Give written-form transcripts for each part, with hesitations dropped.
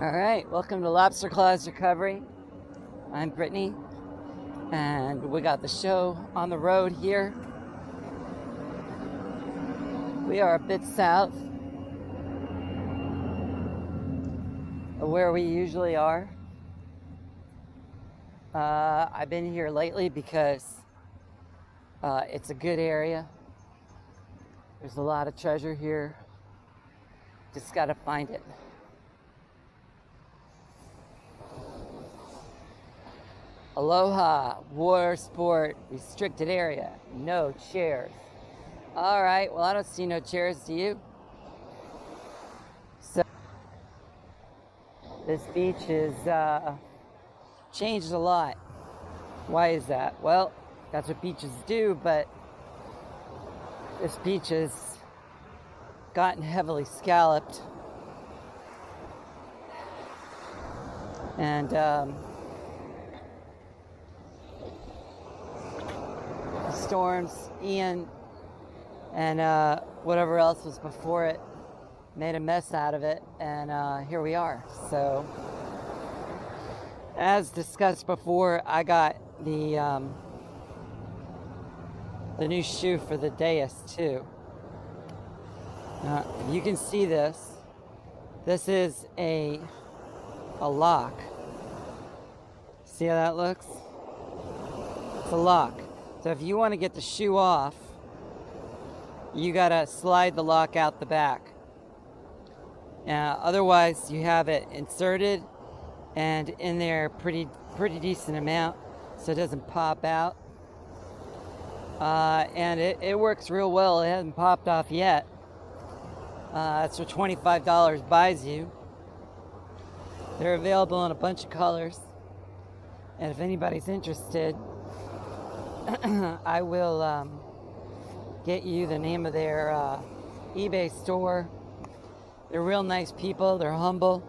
All right, welcome to Lobster Claws Recovery. I'm Brittany, and we got the show on the road here. We are a bit south of where we usually are. I've been here lately because it's a good area. There's a lot of treasure here. Just gotta find it. Aloha, water sport, restricted area, no chairs. All right, well, I don't see no chairs, do you? So, this beach is changed a lot. Why is that? Well, that's what beaches do, but this beach has gotten heavily scalloped. And storms, Ian, and whatever else was before it made a mess out of it, and here we are. So, as discussed before, I got the new shoe for the Deus too. You can see this. This is a lock. See how that looks? It's a lock. So if you want to get the shoe off, you gotta slide the lock out the back. Otherwise, you have it inserted and in there pretty decent amount, so it doesn't pop out. And it works real well. It hasn't popped off yet. That's what $25 buys you. They're available in a bunch of colors, and if anybody's interested, I will get you the name of their eBay store. They're real nice people. They're humble,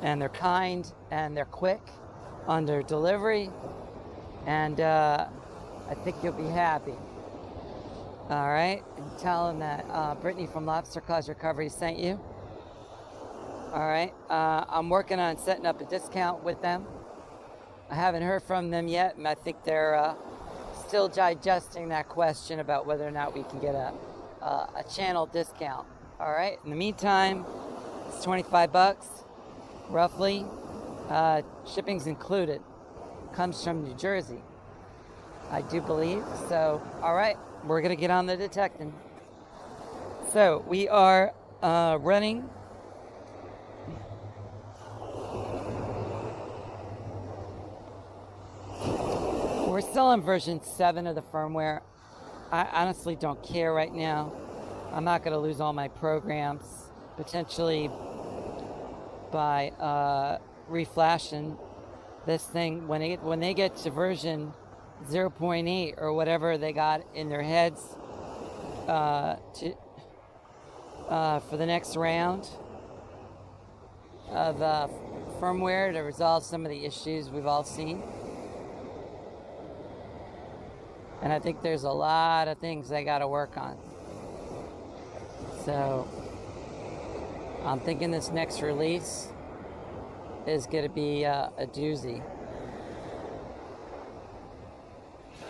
and they're kind, and they're quick on their delivery, and I think you'll be happy. All right, and tell them that Brittany from Lobster Claws Recovery sent you. All right, I'm working on setting up a discount with them. I haven't heard from them yet, and I think they're still digesting that question about whether or not we can get a channel discount. All right, in the meantime, it's $25 roughly. Shipping's included. Comes from New Jersey, I do believe. So, all right, we're gonna get on the detecting. So we are running we're still on version 7 of the firmware. I honestly don't care right now. I'm not going to lose all my programs, potentially by reflashing this thing. When they get to version 0.8 or whatever they got in their heads for the next round of firmware to resolve some of the issues we've all seen. And I think there's a lot of things they got to work on. So I'm thinking this next release is going to be a doozy.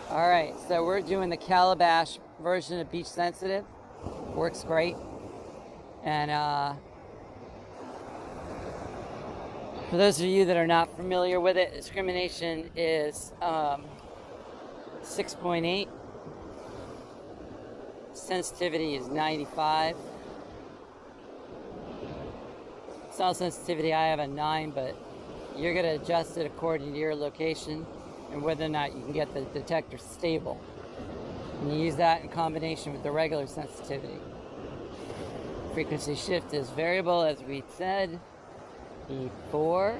All right, so we're doing the Calabash version of Beach Sensitive. Works great. And for those of you that are not familiar with it, discrimination is 6.8. Sensitivity is 95. Sound sensitivity, I have a 9, but you're going to adjust it according to your location and whether or not you can get the detector stable. And you use that in combination with the regular sensitivity. Frequency shift is variable, as we said before.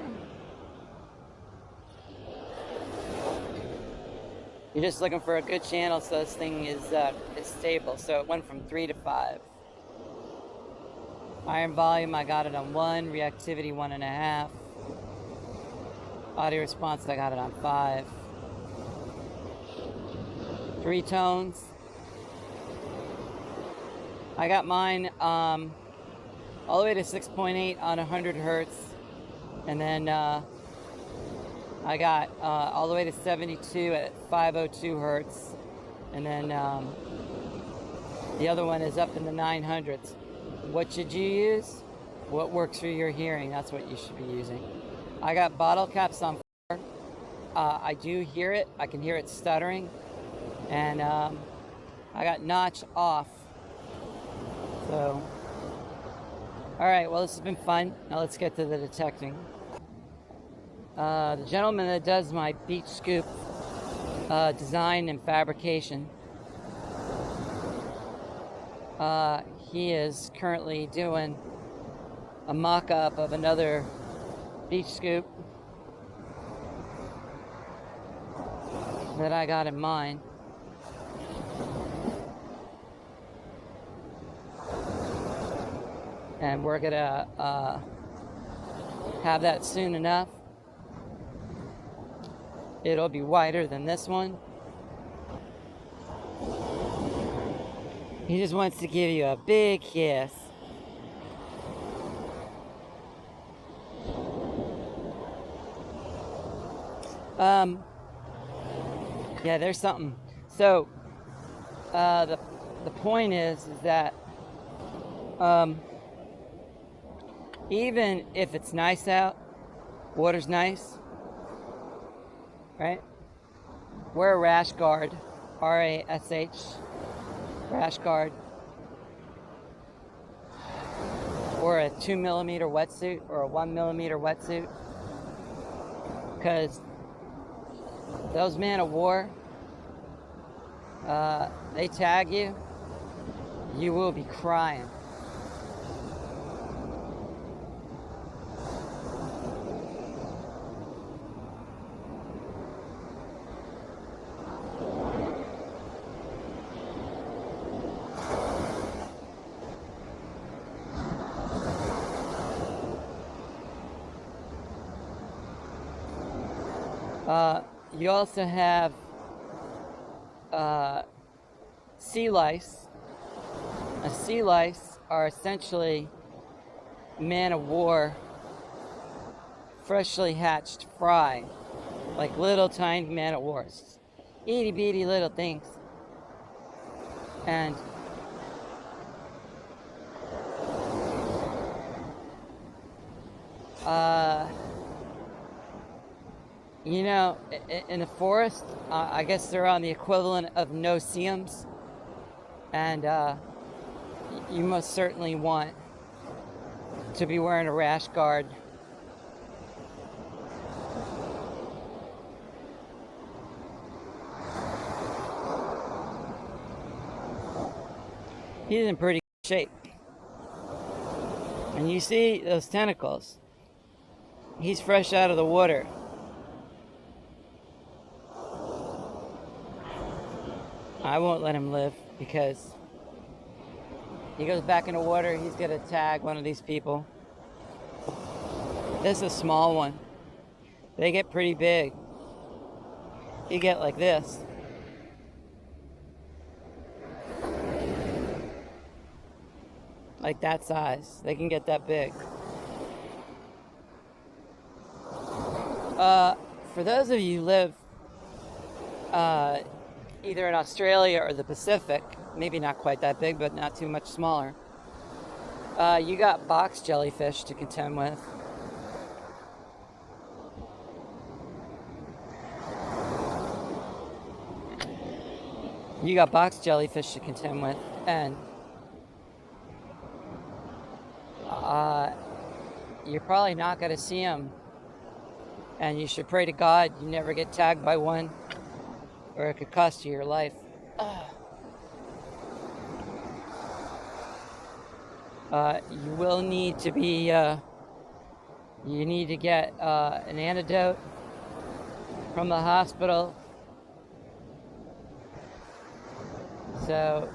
You're just looking for a good channel so this thing is stable. So it went from 3 to 5. Iron volume, I got it on 1. Reactivity, 1.5. Audio response, I got it on 5. 3 tones. I got mine all the way to 6.8 on 100 hertz. And then I got all the way to 72 at 502 hertz. And then the other one is up in the 900s. What should you use? What works for your hearing? That's what you should be using. I got bottle caps on 4. I do hear it. I can hear it stuttering. And I got notch off. So, all right, well, this has been fun. Now let's get to the detecting. The gentleman that does my beach scoop design and fabrication, he is currently doing a mock-up of another beach scoop that I got in mind. And we're gonna have that soon enough. It'll be wider than this one. He just wants to give you a big kiss. Yeah, there's something. So the point is that even if it's nice out, water's nice, right? Wear a rash guard, R-A-S-H, rash guard, or a 2mm wetsuit or a 1mm wetsuit, because those man of war, they tag you, you will be crying. You also have sea lice. Sea lice are essentially man of war, freshly hatched fry, like little tiny man of wars, itty bitty little things. And you know, in the forest, I guess they're on the equivalent of no-see-ums, and you most certainly want to be wearing a rash guard. He's in pretty good shape. And you see those tentacles. He's fresh out of the water. I won't let him live because he goes back in the water, he's gonna tag one of these people. This is a small one. They get pretty big. You get like this. Like that size. They can get that big. For those of you who live either in Australia or the Pacific, maybe not quite that big, but not too much smaller, you got box jellyfish to contend with. You got box jellyfish to contend with, and you're probably not going to see them, and you should pray to God you never get tagged by one, or it could cost you your life. You will need to be, you need to get an antidote from the hospital. So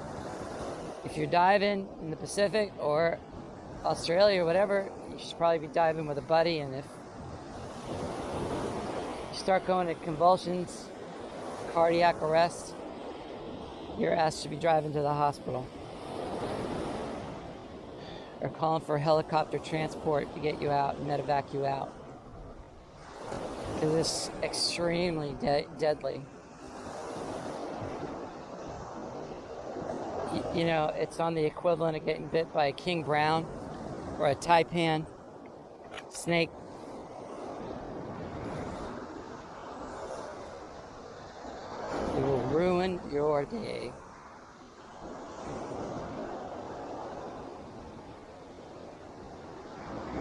if you're diving in the Pacific or Australia or whatever, you should probably be diving with a buddy, and if you start going to convulsions, cardiac arrest, your ass should be driving to the hospital or calling for helicopter transport to get you out and medevac you out. because it's extremely deadly. You know, it's on the equivalent of getting bit by a king brown or a taipan snake. It will ruin your day.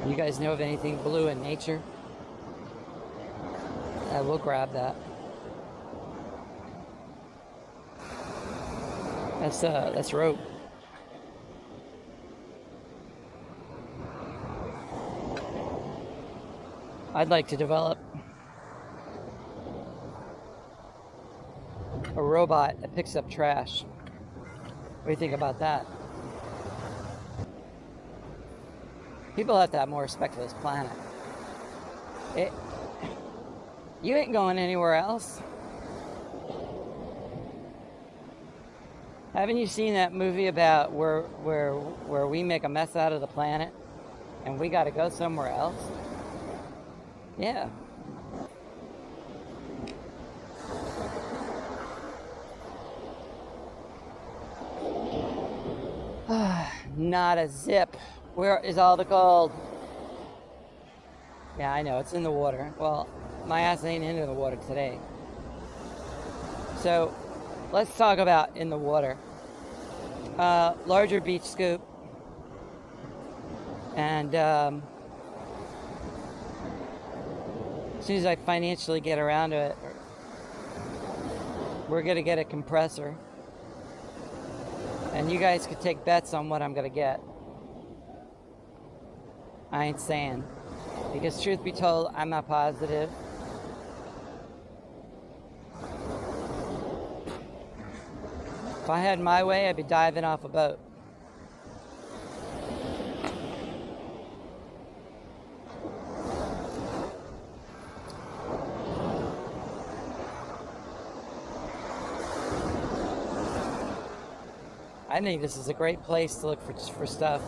You guys know of anything blue in nature? We'll grab that. That's rope. I'd like to develop a robot that picks up trash. What do you think about that? People have to have more respect for this planet. You ain't going anywhere else. Haven't you seen that movie about where we make a mess out of the planet and we got to go somewhere else? Yeah. Not a zip. Where is all the gold? Yeah, I know, it's in the water. Well, my ass ain't into the water today. So, let's talk about in the water. Larger beach scoop. And as soon as I financially get around to it, we're going to get a compressor. And you guys could take bets on what I'm going to get. I ain't saying. Because truth be told, I'm not positive. If I had my way, I'd be diving off a boat. I think this is a great place to look for stuff.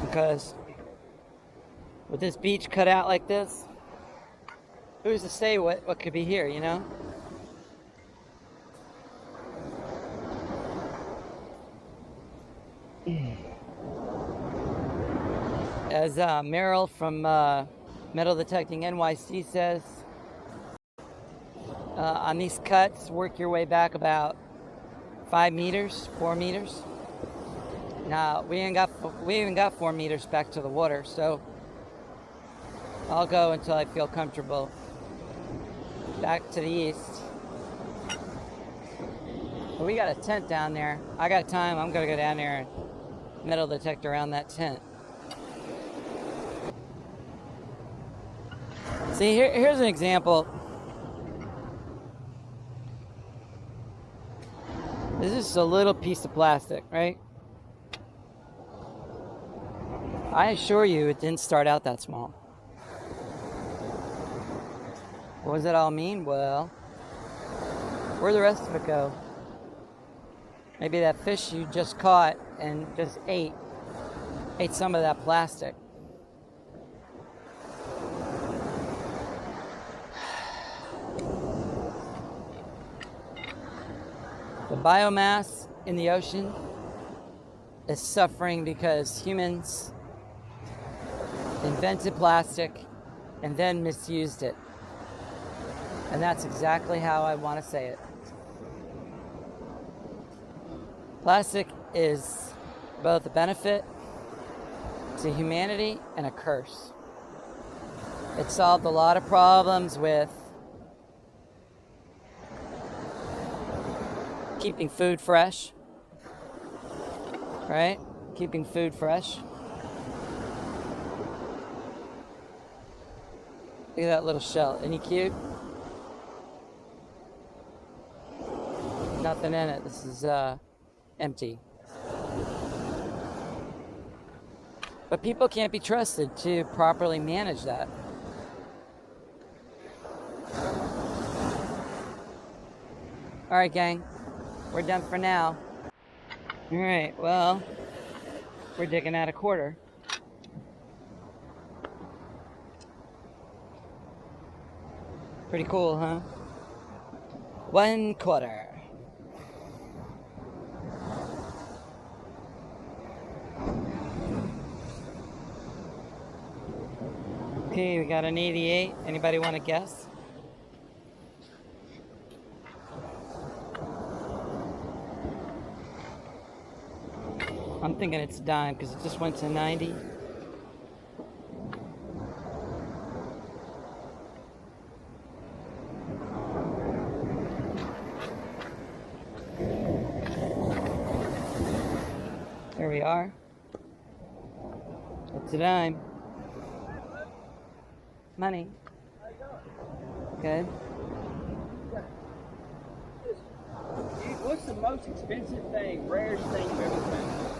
Because with this beach cut out like this, who's to say what could be here, you know? As Meryl from Metal Detecting NYC says, on these cuts, work your way back about 5 meters, 4 meters. Now, we ain't got 4 meters back to the water, so I'll go until I feel comfortable. Back to the east. But we got a tent down there. I got time. I'm gonna go down there and metal detect around that tent. See, here's an example. This is a little piece of plastic, right? I assure you it didn't start out that small. What does it all mean? Well, where'd the rest of it go? Maybe that fish you just caught and just ate some of that plastic. The biomass in the ocean is suffering because humans invented plastic and then misused it. And that's exactly how I want to say it. Plastic is both a benefit to humanity and a curse. It solved a lot of problems with keeping food fresh, right? Keeping food fresh. Look at that little shell. Isn't he cute? Nothing in it. This is empty. But people can't be trusted to properly manage that. All right, gang. We're done for now. All right, well, we're digging out a quarter. Pretty cool, huh? 1/4. Okay, we got an 88. Anybody want to guess? I'm thinking it's a dime because it just went to 90. There we are. It's a dime. Money. Good. What's the most expensive thing, rarest thing you've ever found?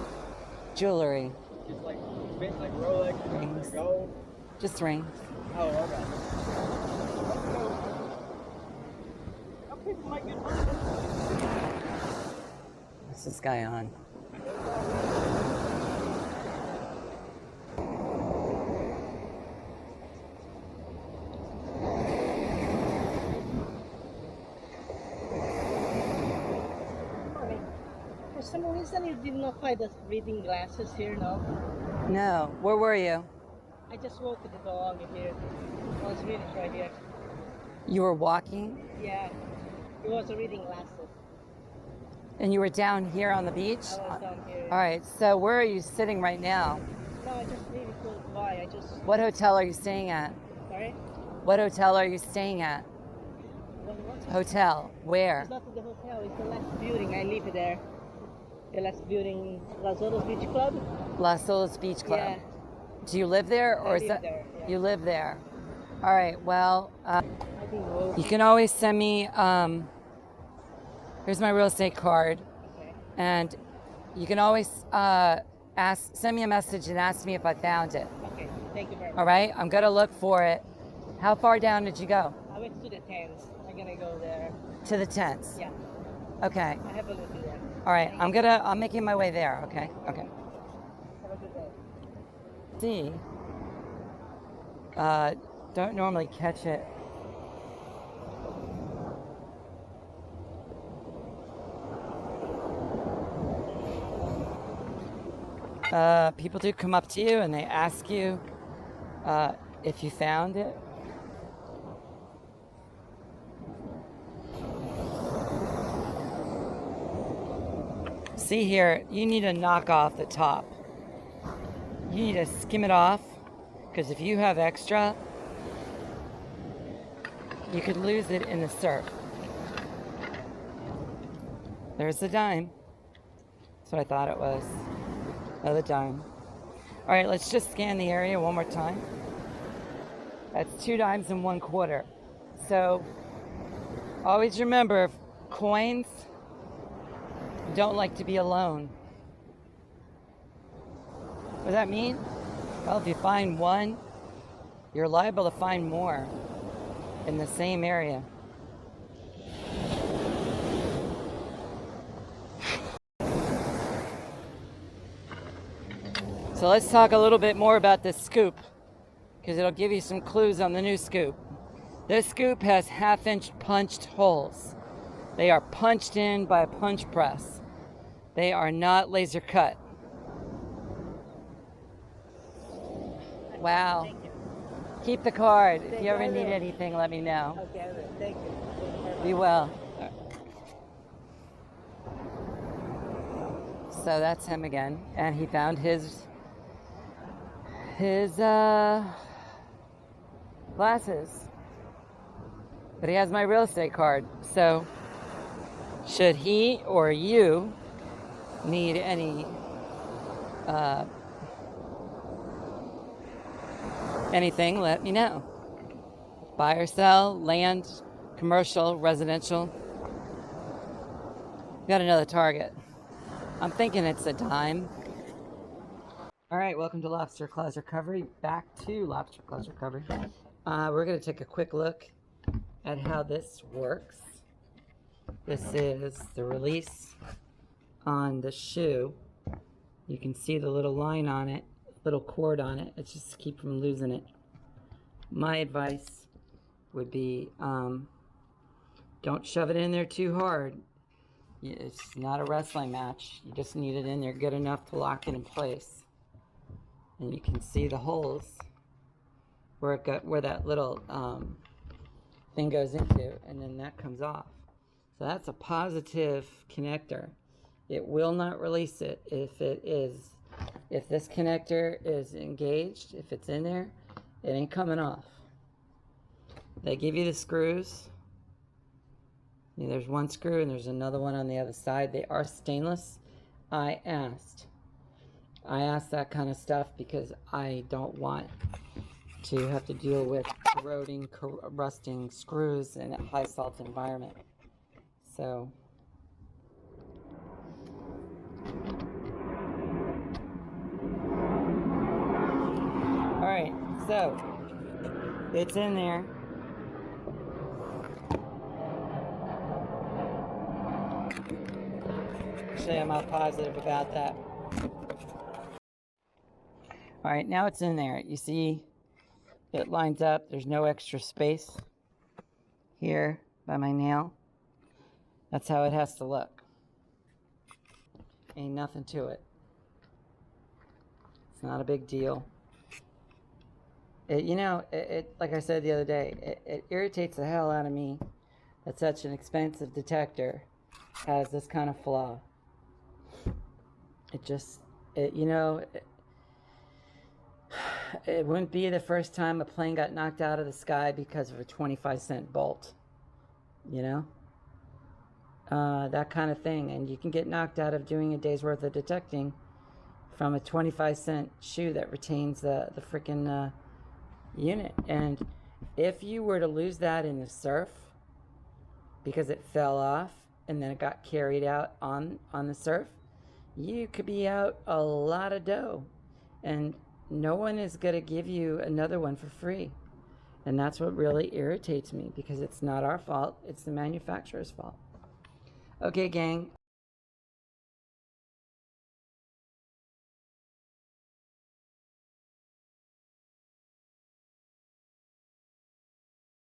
Jewelry. Just like expensive, like Rolex, Rings. gold? Just rings. Oh, okay. How people make good money? What's this guy on? For some reason, you did not find the reading glasses here, no? No. Where were you? I just walked the dog here. I was reading right here. You were walking Yeah, it was a reading glasses. and you were down here on the beach? I was down here. All right. So where are you sitting right now? No, I just really close by. What hotel are you staying at? Sorry? What hotel are you staying at? What? Hotel. Where? It's not the hotel, it's the last building. I live there. The last building, Las Olas Beach Club. Las Olas Beach Club. Yeah. Do you live there, or I is live that there, yeah. you live there? All right. Well, I think we'll... you can always send me. Here's my real estate card, Okay. and you can always send me a message and ask me if I found it. Okay, thank you very much. All right. I'm gonna look for it. How far down did you go? I went to the tents. I'm gonna go there. To the tents. Yeah, Okay. I have a look at that. All right. I'm making my way there. Okay. Okay. Have a good day. See. Don't normally catch it. People do come up to you and they ask you if you found it. See here, you need to knock off the top. You need to skim it off, because if you have extra, you could lose it in the surf. There's the dime. That's what I thought it was. Another dime. All right, let's just scan the area one more time. That's 2 dimes and 1/4. So always remember, coins don't like to be alone. What does that mean? Well, if you find one, you're liable to find more in the same area. So let's talk a little bit more about this scoop, because it'll give you some clues on the new scoop. This scoop has 1/2-inch punched holes. They are punched in by a punch press. They are not laser cut. Wow. Thank you. Keep the card. If Thank you ever you. need anything, let me know. Okay, I will. Thank you. Be well. So that's him again, and he found his glasses. But he has my real estate card. So should he or you need any anything, let me know. Buy or sell, land, commercial, residential. Got another target. I'm thinking it's a dime. All right, welcome to Lobster Claws Recovery. Back to Lobster Claws Recovery. We're going to take a quick look at how this works. This is the release on the shoe. You can see the little line on it, little cord on it. It's just to keep from losing it. My advice would be don't shove it in there too hard. It's not a wrestling match. You just need it in there good enough to lock it in place. And you can see the holes where that little thing goes into, and then that comes off. So that's a positive connector. It will not release it if this connector is engaged, if it's in there, it ain't coming off. They give you the screws. There's one screw and there's another one on the other side. They are stainless. I asked that kind of stuff because I don't want to have to deal with corroding, rusting screws in a high salt environment. So alright, so it's in there. Actually, I'm not positive about that. Alright, now it's in there. You see it lines up. There's no extra space here by my nail. That's how it has to look. Ain't nothing to it. It's not a big deal. It like I said the other day, it irritates the hell out of me that such an expensive detector has this kind of flaw. It wouldn't be the first time a plane got knocked out of the sky because of a 25-cent bolt. That kind of thing. And you can get knocked out of doing a day's worth of detecting from a 25-cent shoe that retains the freaking unit. And if you were to lose that in the surf because it fell off and then it got carried out on the surf, you could be out a lot of dough. And no one is going to give you another one for free. And that's what really irritates me, because it's not our fault. It's the manufacturer's fault. Okay, gang.